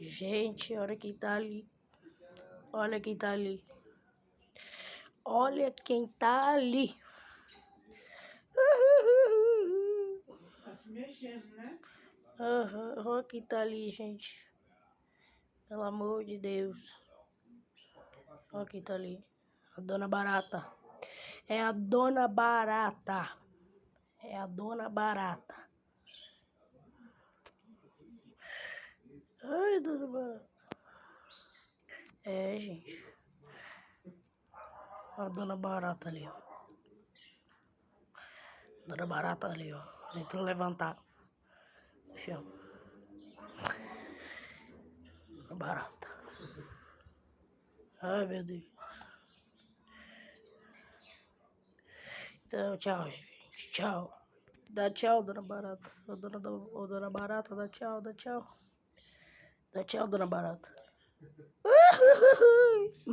Gente, olha quem tá ali. Olha quem tá ali. Olha quem tá ali. Tá se mexendo, né? Olha quem tá ali, gente. Pelo amor de Deus. Olha quem tá ali. A Dona Barata. É a Dona Barata. É a Dona Barata. Ai, Dona Barata. É, gente. A Dona Barata ali, ó. Dona Barata ali, ó. Tentou levantar. Chão. Dona Barata. Ai, meu Deus. Então, tchau, gente. Tchau. Dá tchau, Dona Barata. Ô, Dona Barata, dá tchau, dá tchau. Dá tchau, Dona Barata.